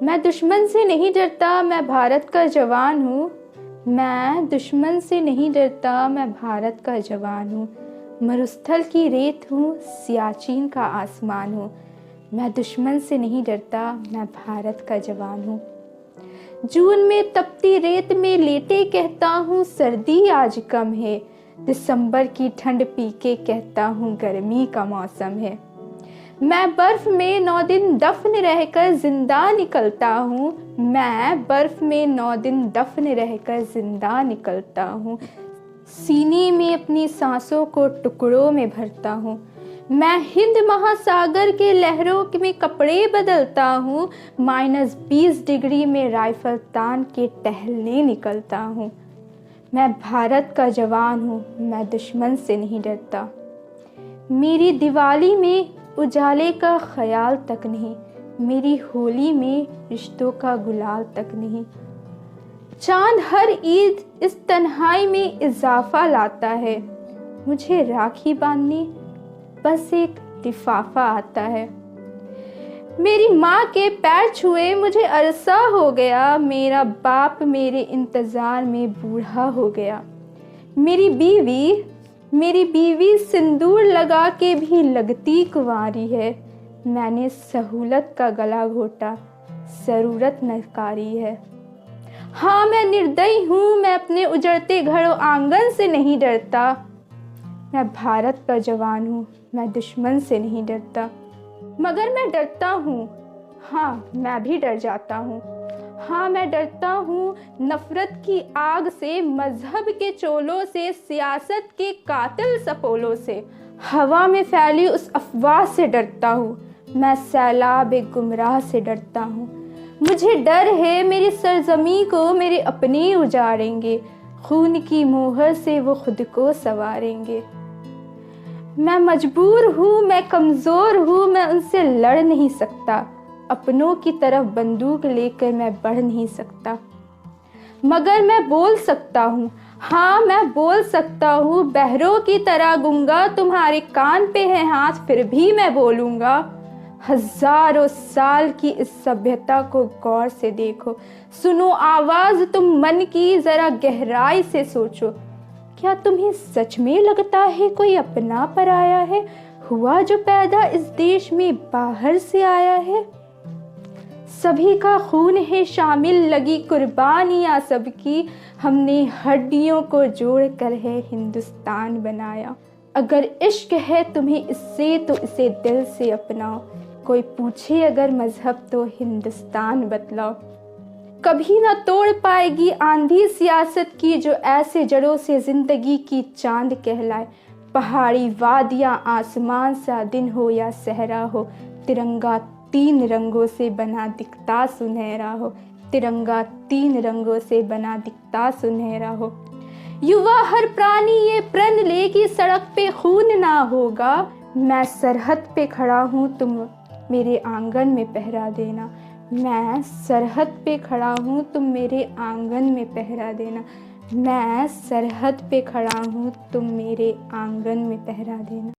मैं दुश्मन से नहीं डरता, मैं भारत का जवान हूँ। मैं दुश्मन से नहीं डरता, मैं भारत का जवान हूँ। मरुस्थल की रेत हूँ, सियाचिन का आसमान हूँ। मैं दुश्मन से नहीं डरता, मैं भारत का जवान हूँ। जून में तपती रेत में लेटे कहता हूँ सर्दी आज कम है। दिसंबर की ठंड पी के कहता हूँ गर्मी का मौसम है। मैं बर्फ में 9 दिन दफन रहकर जिंदा निकलता हूँ। मैं बर्फ में 9 दिन दफन रहकर जिंदा निकलता हूँ। सीने में अपनी सांसों को टुकड़ों में भरता हूँ। मैं हिंद महासागर के लहरों में कपड़े बदलता हूँ। -20 डिग्री में राइफल तान के टहलने निकलता हूँ। मैं भारत का जवान हूँ, मैं दुश्मन से नहीं डरता। मेरी दिवाली में उजाले का ख्याल तक नहीं, मेरी होली में रिश्तों का गुलाल तक नहीं। चांद हर ईद इस तन्हाई में इजाफा लाता है। मुझे राखी बांधने बस एक लिफाफा आता है। मेरी माँ के पैर छुए मुझे अरसा हो गया। मेरा बाप मेरे इंतज़ार में बूढ़ा हो गया। मेरी बीवी सिंदूर लगा के भी लगती कुंवारी है। मैंने सहूलत का गला घोटा, ज़रूरत नकारी है। हाँ, मैं निर्दयी हूँ, मैं अपने उजड़ते घरों आंगन से नहीं डरता। मैं भारत का जवान हूँ, मैं दुश्मन से नहीं डरता। मगर मैं डरता हूँ, हाँ मैं भी डर जाता हूँ। हाँ मैं डरता हूँ नफरत की आग से, मजहब के चोलों से, सियासत के कातिल सपोलों से। हवा में फैली उस अफवाह से डरता हूँ, मैं सैलाब गुमराह से डरता हूँ। मुझे डर है मेरी सरजमी को मेरे अपने उजाड़ेंगे। खून की मोहर से वो खुद को संवारेंगे। मैं मजबूर हूँ, मैं कमज़ोर हूँ, मैं उनसे लड़ नहीं सकता। अपनों की तरफ बंदूक लेकर मैं बढ़ नहीं सकता। मगर मैं बोल सकता हूँ, हाँ मैं बोल सकता हूँ। बहरों की तरह गूंगा, तुम्हारे कान पे है हाथ फिर भी मैं बोलूँगा। हजारों साल की इस सभ्यता को गौर से देखो, सुनो आवाज़ तुम मन की, ज़रा गहराई से सोचो। क्या तुम्हें सच में लगता है कोई अपना पराया है, हुआ जो पैदा इस देश में बाहर से आया है? सभी का खून है शामिल, लगी कुर्बानियाँ सबकी। हमने हड्डियों को जोड़कर है हिंदुस्तान बनाया। अगर इश्क है तुम्हें इससे तो इसे दिल से अपनाओ। कोई पूछे अगर मजहब तो हिंदुस्तान बतलाओ। कभी ना तोड़ पाएगी आंधी सियासत की, जो ऐसे जड़ों से जिंदगी की चांद कहलाए। पहाड़ी वादियाँ आसमान सा, दिन हो या सहरा हो, तिरंगा 3 रंगों से बना दिखता सुनहरा हो। तिरंगा 3 रंगों से बना दिखता सुनहरा हो। युवा हर प्राणी ये प्रण ले कि सड़क पे खून ना होगा। मैं सरहद पे खड़ा हूँ, तुम मेरे आंगन में पहरा देना। मैं सरहद पे खड़ा हूँ, तुम मेरे आंगन में पहरा देना। मैं सरहद पे खड़ा हूँ, तुम मेरे आंगन में पहरा देना।